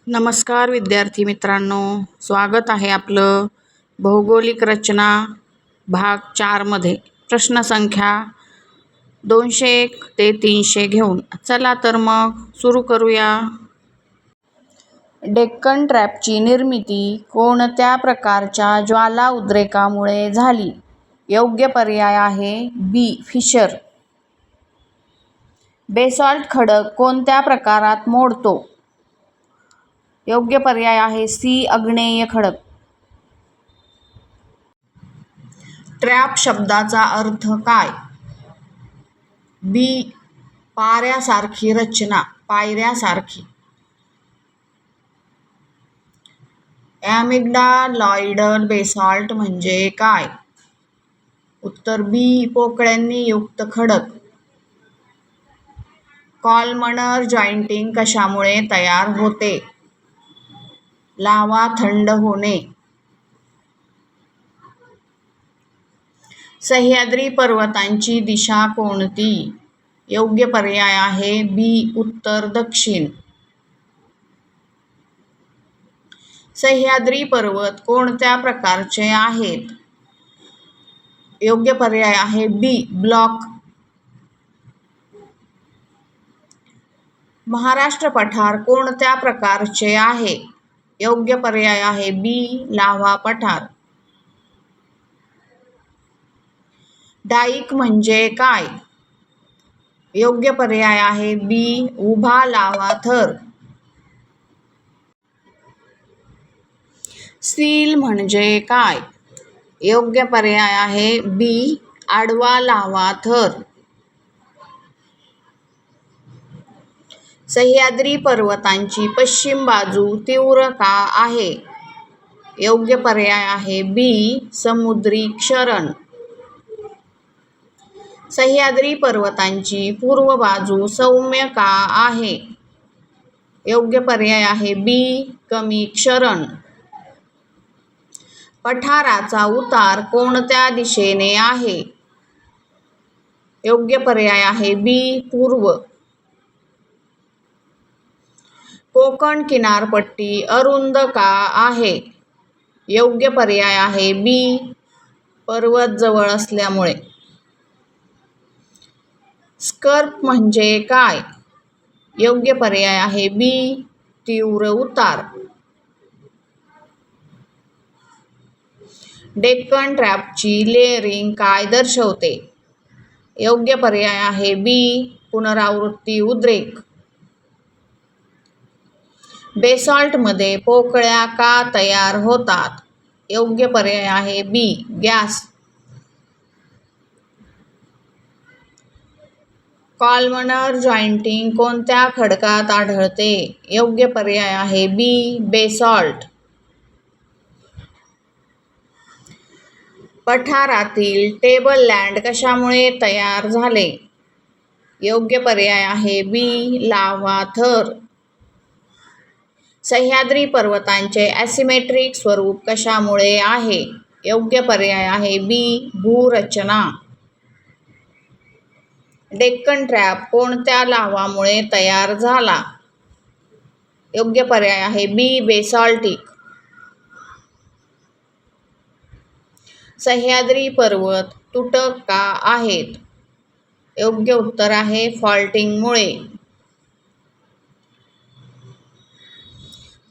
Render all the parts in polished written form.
नमस्कार विद्यार्थी मित्रांनो, स्वागत आहे आपलं भौगोलिक रचना भाग 4 मध्ये प्रश्न संख्या 201 ते 300 घेऊन. चला तर मग सुरू करूया. डेक्कन ट्रॅपची निर्मिती कोणत्या प्रकारच्या ज्वाला उद्रेकामुळे झाली? योग्य पर्याय आहे बी. फिशर. बेसॉल्ट खडक कोणत्या प्रकारात मोडतो? योग्य पर्याय आहे सी. आग्नेय खडक. ट्रॅप शब्दाचा अर्थ काय? बी. पाऱ्यासारखी रचना, पायऱ्यासारखी. ॲमिग्डालॉइडल बेसॉल्ट म्हणजे काय? उत्तर बी. पोकळ्यांनी युक्त खडक. कॉलमनर जॉइंटिंग कशामुळे तयार होते? लावा थंड होणे. सह्याद्री पर्वतांची दिशा कोणती? योग्य पर्याय आहे बी. उत्तर दक्षिण. सह्याद्री पर्वत कोणत्या प्रकारचे आहेत? योग्य पर्याय आहे बी. ब्लॉक. महाराष्ट्र पठार कोणत्या प्रकारचे आहे? योग्य पर्याय आहे बी. लाव्हा पठार. डाईक म्हणजे काय? योग्य पर्याय आहे बी. उभा लाव्हा थर. सील म्हणजे काय? योग्य पर्याय आहे बी. आडवा लाव्हा थर. सह्याद्री पर्वतांची पश्चिम बाजू तीव्र का आहे? योग्य पर्याय आहे बी. समुद्री क्षरण. सह्याद्री पर्वतांची पूर्व बाजू सौम्य का आहे? योग्य पर्याय आहे बी. कमी क्षरण. पठाराचा उतार कोणत्या दिशेने आहे? योग्य पर्याय आहे बी. पूर्व. कोकण किनारपट्टी अरुंद का आहे? योग्य पर्याय आहे बी. पर्वत जवळ असल्यामुळे. स्कर्प म्हणजे काय? योग्य पर्याय आहे बी. तीव्र उतार. डेक्कन ट्रॅपची लेयरिंग काय दर्शवते? योग्य पर्याय आहे बी. पुनरावृत्ती उद्रेक. बेसॉल्टमध्ये पोकळ्या का तयार होतात? योग्य पर्याय आहे बी. गॅस. कॉलमनर जॉइंटिंग कोणत्या खडकात आढळते? योग्य पर्याय आहे बी. बेसॉल्ट. पठारातील टेबललँड कशामुळे तयार झाले? योग्य पर्याय आहे बी. लाव्हा थर. सह्याद्री पर्वतांचे ॲसिमेट्रिक स्वरूप कशामुळे आहे? योग्य पर्याय आहे बी. भूरचना. डेक्कन ट्रॅप कोणत्या लाव्हामुळे तयार झाला? योग्य पर्याय आहे बी. बेसॉल्टिक. सह्याद्री पर्वत तुटक का आहेत? योग्य उत्तर आहे फॉल्टिंगमुळे.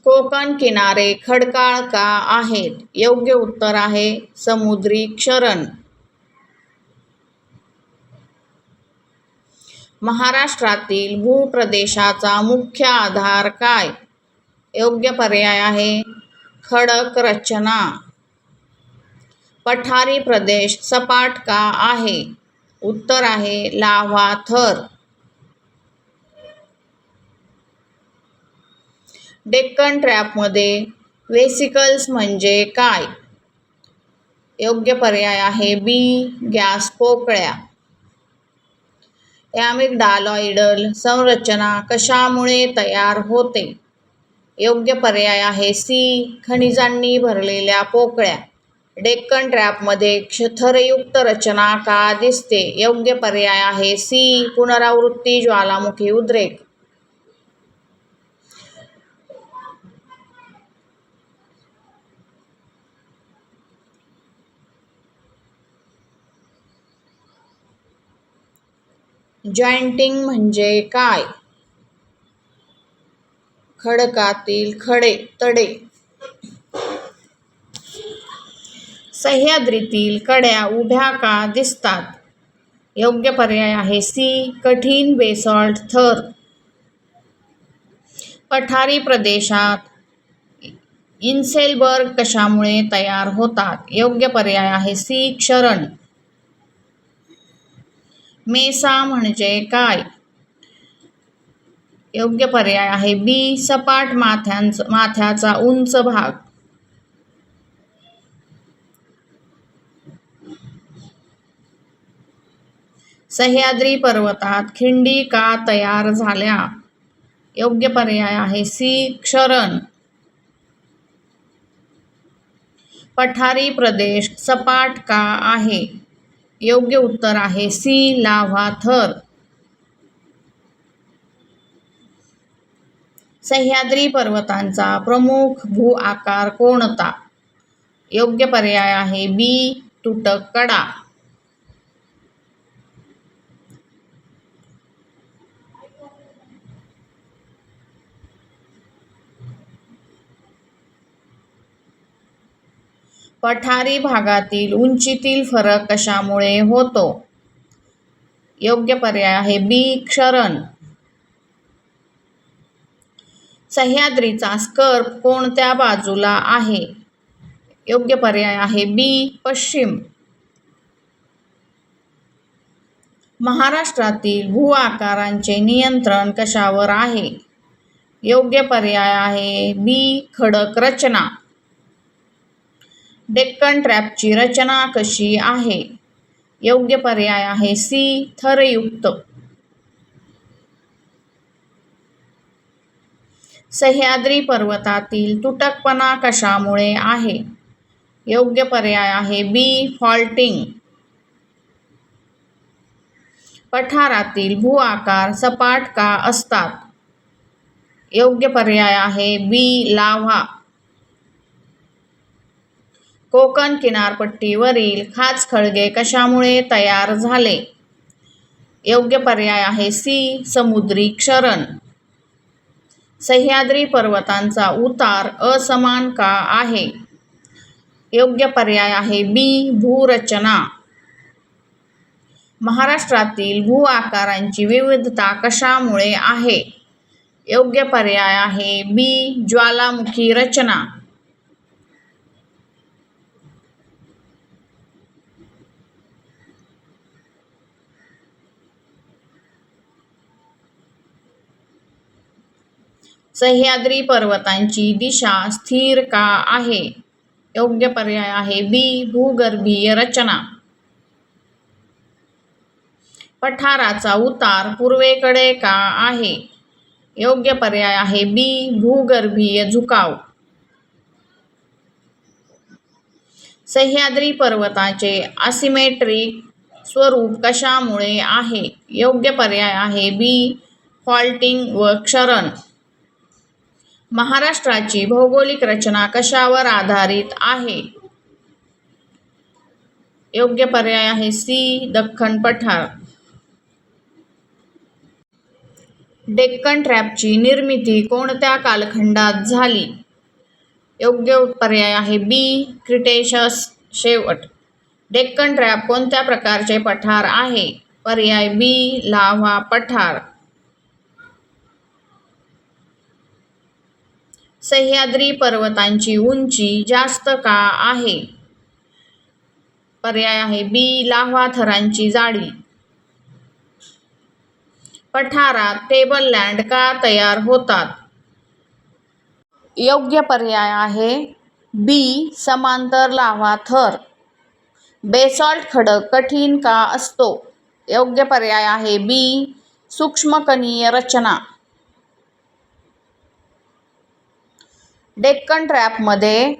कोकण किनारे खडकाळ का आहेत? योग्य उत्तर आहे समुद्री क्षरण. महाराष्ट्रातील भूप्रदेशाचा मुख्य आधार काय? योग्य पर्याय आहे खडक रचना. पठारी प्रदेश सपाट का आहे? उत्तर आहे लाव्हा थर. डेक्कन ट्रॅपमध्ये वेसिकल्स म्हणजे काय? योग्य पर्याय आहे बी. गॅस पोकळ्या. ॲमिग्डालॉइडल संरचना कशामुळे तयार होते? योग्य पर्याय आहे सी. खनिजांनी भरलेल्या पोकळ्या. डेक्कन ट्रॅपमध्ये थरयुक्त रचना का दिसते? योग्य पर्याय आहे सी. पुनरावृत्ती ज्वालामुखी उद्रेक. जॉइंटिंग म्हणजे काय? खडकातील खडे तडे. सह्याद्रीतील कड्या उभ्या का दिसतात? योग्य पर्याय आहे सी, कठीण बेसॉल्ट थर. पठारी प्रदेशात इन्सेलबर्ग कशामुळे तयार होतात? योग्य पर्याय आहे सी, क्षरण. मेसा म्हणजे काय? योग्य पर्याय आहे बी, सपाट माथ्याचा उंच भाग. सह्याद्री पर्वतात खिंडी का तयार झाल्या? योग्य पर्याय आहे सी, क्षरण. पठारी प्रदेश सपाट का आहे? योग्य उत्तर आहे सी, लाव्हा थर. सह्याद्री पर्वतांचा प्रमुख भू आकार कोणता? योग्य पर्याय आहे बी, तुटक कडा. पठारी भागातील उंचीतील फरक कशामुळे होतो? योग्य पर्याय आहे बी, क्षरण. सह्याद्रीचा स्कर्प कोणत्या बाजूला आहे? योग्य पर्याय आहे बी, पश्चिम. महाराष्ट्रातील भू आकारांचे नियंत्रण कशावर आहे? योग्य पर्याय आहे बी, खडक रचना. डेक्कन ट्रॅपची रचना कशी आहे? योग्य पर्याय आहे सी, थरयुक्त. सह्याद्री पर्वतातील तुटकपणा कशामुळे आहे? योग्य पर्याय आहे बी, फॉल्टिंग. पठारातील भू आकार सपाट का असतात? योग्य पर्याय आहे बी, लाव्हा. कोकण किनारपट्टीवरील खाचखळगे कशामुळे तयार झाले? योग्य पर्याय आहे सी, समुद्री क्षरण. सह्याद्री पर्वतांचा उतार असमान का आहे? योग्य पर्याय आहे बी, भूरचना. महाराष्ट्रातील भू आकारांची विविधता कशामुळे आहे? योग्य पर्याय आहे बी, ज्वालामुखी रचना. सह्याद्री पर्वतांची दिशा स्थिर का आहे? योग्य पर्याय आहे बी, भूगर्भीय रचना. पठाराचा उतार पूर्वेकडे का आहे? योग्य पर्याय आहे बी, भूगर्भीय झुकाव. सह्याद्री पर्वताचे असिमेट्रिक स्वरूप कशामुळे आहे? योग्य पर्याय आहे बी, फॉल्टिंग व क्षरण. महाराष्ट्राची भौगोलिक रचना कशावर आधारित आहे? योग्य पर्याय आहे सी, दख्खन पठार. डेक्कन ट्रॅपची निर्मिती कोणत्या कालखंडात झाली? योग्य पर्याय आहे बी, क्रिटेशस शेवट. डेक्कन ट्रॅप कोणत्या प्रकारचे पठार आहे? पर्याय बी, लाव्हा पठार. सह्याद्री पर्वतांची उंची जास्त का आहे? पर्याय आहे बी, लाव्हा थरांची जाडी. पठारात टेबललँड का तयार होतात? योग्य पर्याय आहे बी, समांतर लाव्हा थर. बेसॉल्ट खडक कठीण का असतो? योग्य पर्याय आहे बी, सूक्ष्मकणीय रचना. डेक्कन ट्रॅपमध्ये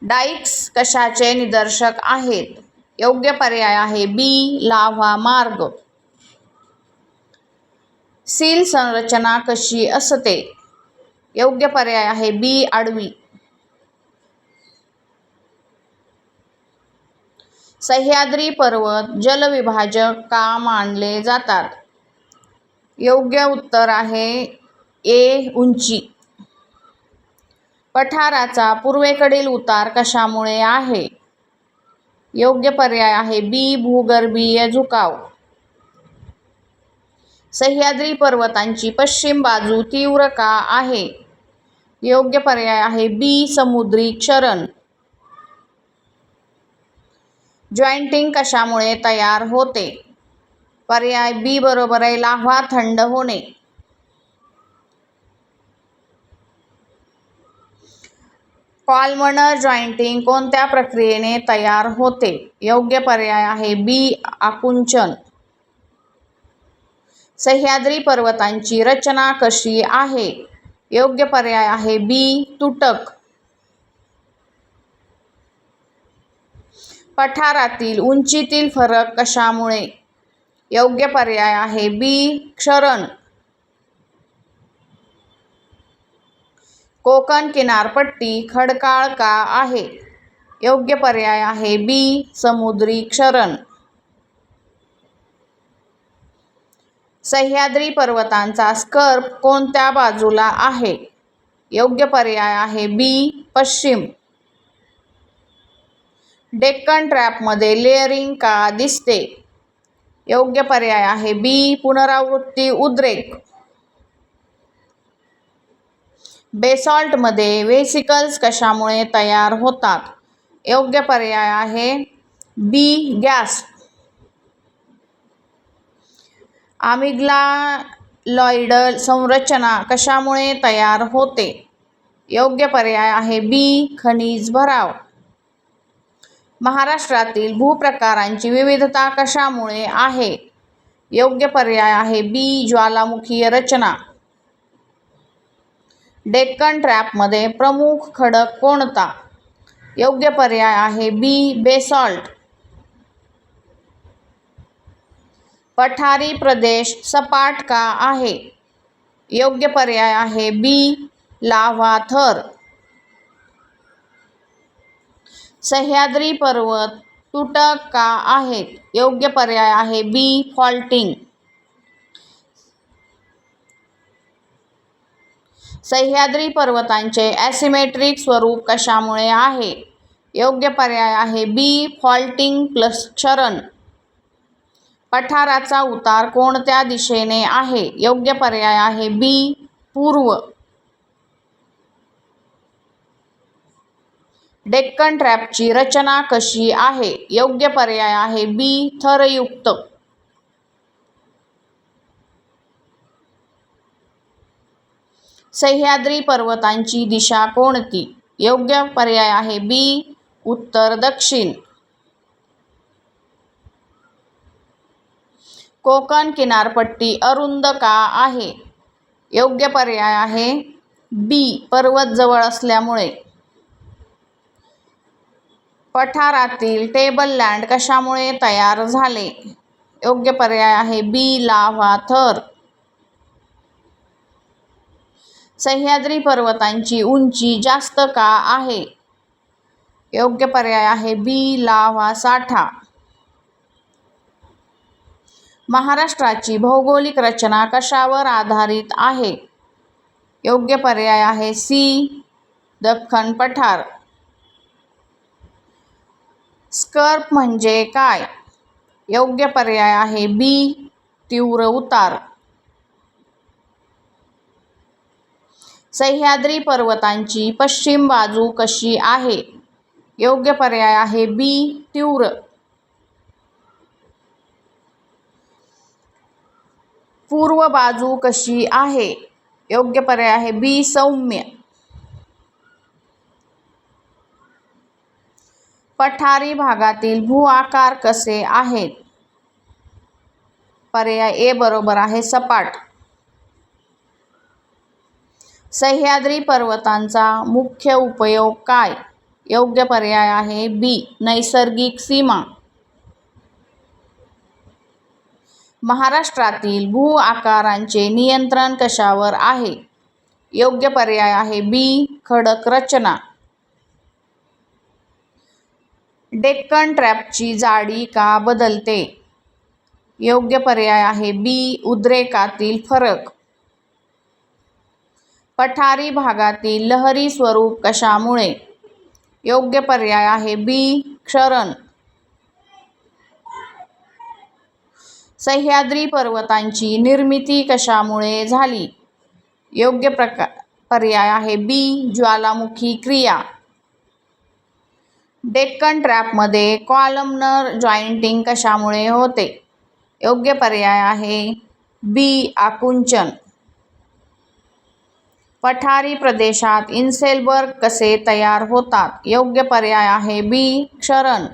डाईक्स कशाचे निदर्शक आहेत? योग्य पर्याय आहे बी, लाव्हा मार्ग. सील संरचना कशी असते? योग्य पर्याय आहे बी, आडवी. सह्याद्री पर्वत जलविभाजक का मानले जातात? योग्य उत्तर आहे ए उंची. पठाराचा पूर्वेकडील उतार कशामुळे आहे? योग्य पर्याय आहे बी भूगर्भीय झुकाव. सह्याद्री पर्वतांची पश्चिम बाजू तीव्र का आहे? योग्य पर्याय आहे बी समुद्री क्षरण. जॉइंटिंग कशामुळे तयार होते? पर्याय बी बरोबर आहे लाव्हा थंड होणे. कॉलमनर जॉइंटिंग कोणत्या प्रक्रियेने तयार होते? योग्य पर्याय आहे बी आकुंचन. सह्याद्री पर्वतांची रचना कशी आहे? योग्य पर्याय आहे बी तुटक. पठारातील उंचीतील फरक कशामुळे? योग्य पर्याय आहे बी क्षरण. कोकण किनारपट्टी खडकाळ का आहे? योग्य पर्याय आहे बी समुद्री क्षरण. सह्याद्री पर्वतांचा स्कर्प कोणत्या बाजूला आहे? योग्य पर्याय आहे बी पश्चिम. डेक्कन ट्रॅपमध्ये लेअरिंग का दिसते? योग्य पर्याय आहे बी पुनरावृत्ती उद्रेक. बेसॉल्टमध्ये वेसिकल्स कशामुळे तयार होतात? योग्य पर्याय आहे बी गॅस. आमिग्डालॉइडल संरचना कशामुळे तयार होते? योग्य पर्याय आहे बी खनिज भराव. महाराष्ट्रातील भूप्रकारांची विविधता कशामुळे आहे? योग्य पर्याय आहे बी ज्वालामुखीय रचना. डेक्कन ट्रॅपमध्ये प्रमुख खडक कोणता? योग्य पर्याय आहे बी बेसॉल्ट. पठारी प्रदेश सपाट का आहे? योग्य पर्याय आहे बी लाव्हा थर. सह्याद्री पर्वत तुटक का आहेत? योग्य पर्याय आहे बी फॉल्टिंग. सह्याद्री पर्वतांचे ॲसिमेट्रिक स्वरूप कशामुळे आहे? योग्य पर्याय आहे बी फॉल्टिंग प्लस क्षरण. पठाराचा उतार कोणत्या दिशेने आहे? योग्य पर्याय आहे बी पूर्व. डेक्कन ट्रॅपची रचना कशी आहे? योग्य पर्याय आहे बी थरयुक्त. सह्याद्री पर्वतांची दिशा कोणती? योग्य पर्याय आहे बी उत्तर दक्षिण. कोकण किनारपट्टी अरुंद का आहे? योग्य पर्याय आहे बी पर्वत जवळ असल्यामुळे. पठारातील टेबललँड कशामुळे तयार झाले? योग्य पर्याय आहे बी लाव्हा थर. सह्याद्री पर्वतांची उंची जास्त का आहे? योग्य पर्याय आहे बी लाव्हा साठा. महाराष्ट्राची भौगोलिक रचना कशावर आधारित आहे? योग्य पर्याय आहे सी दख्खन पठार. स्कर्प म्हणजे काय? योग्य पर्याय आहे बी तीव्र उतार. सह्याद्री पर्वतांची पश्चिम बाजू कशी आहे? योग्य पर्याय आहे बी तीव्र. पूर्व बाजू कशी आहे? योग्य पर्याय आहे बी सौम्य. पठारी भागातील भू आकार कसे आहेत? पर्याय ए बरोबर आहे सपाट. सह्याद्री पर्वतांचा मुख्य उपयोग काय? योग्य पर्याय आहे बी नैसर्गिक सीमा. महाराष्ट्रातील भू आकारांचे नियंत्रण कशावर आहे? योग्य पर्याय आहे बी खडक रचना. डेक्कन ट्रॅपची जाडी का बदलते? योग्य पर्याय आहे बी उद्रेकातील फरक. पठारी भागातील लहरी स्वरूप कशामुळे? योग्य पर्याय आहे बी क्षरण. सह्याद्री पर्वतांची निर्मिती कशामुळे झाली? योग्य पर्याय आहे बी ज्वालामुखी क्रिया. डेक्कन ट्रॅपमध्ये कॉलमनर जॉइंटिंग कशामुळे होते? योग्य पर्याय आहे बी आकुंचन. पठारी प्रदेशात इन्सेलबर्ग कसे तयार होतात? योग्य पर्याय आहे बी क्षरण.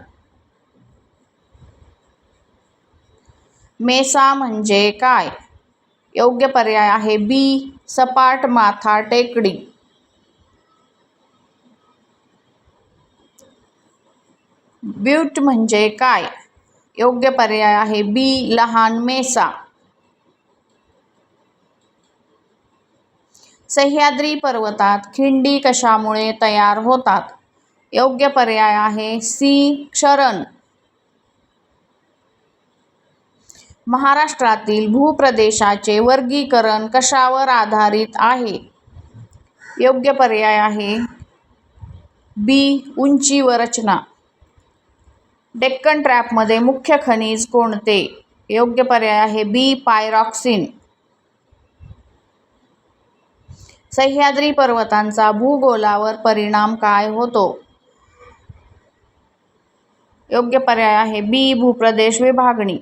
मेसा म्हणजे काय? योग्य पर्याय आहे बी सपाट माथा टेकडी. ब्यूट म्हणजे काय? योग्य पर्याय आहे बी लहान मेसा. सह्याद्री पर्वतात खिंडी कशामुळे तयार होतात? योग्य पर्याय आहे सी क्षरण. महाराष्ट्रातील भूप्रदेशाचे वर्गीकरण कशावर आधारित आहे? योग्य पर्याय आहे बी उंची व रचना. डेक्कन ट्रॅपमध्ये मुख्य खनिज कोणते? योग्य पर्याय आहे बी पायरॉक्सिन. सह्याद्री पर्वतांचा भूगोलावर परिणाम काय होतो? योग्य पर्याय आहे बी भूप्रदेश विभागणी.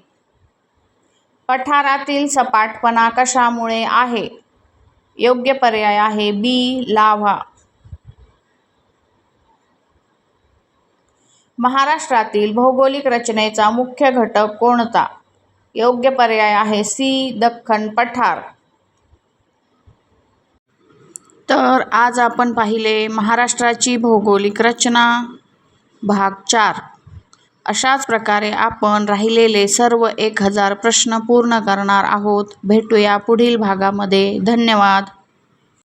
पठारातील सपाटपणा कशामुळे आहे? योग्य पर्याय आहे बी लाव्हा. महाराष्ट्रातील भौगोलिक रचनेचा मुख्य घटक कोणता? योग्य पर्याय आहे सी दख्खन पठार. तर आज आपण पाहिले महाराष्ट्राची भौगोलिक रचना भाग 4. अशाच प्रकारे आपण राहिलेले सर्व 1000 प्रश्न पूर्ण करणार आहोत. भेटूया पुढील भागामध्ये. धन्यवाद.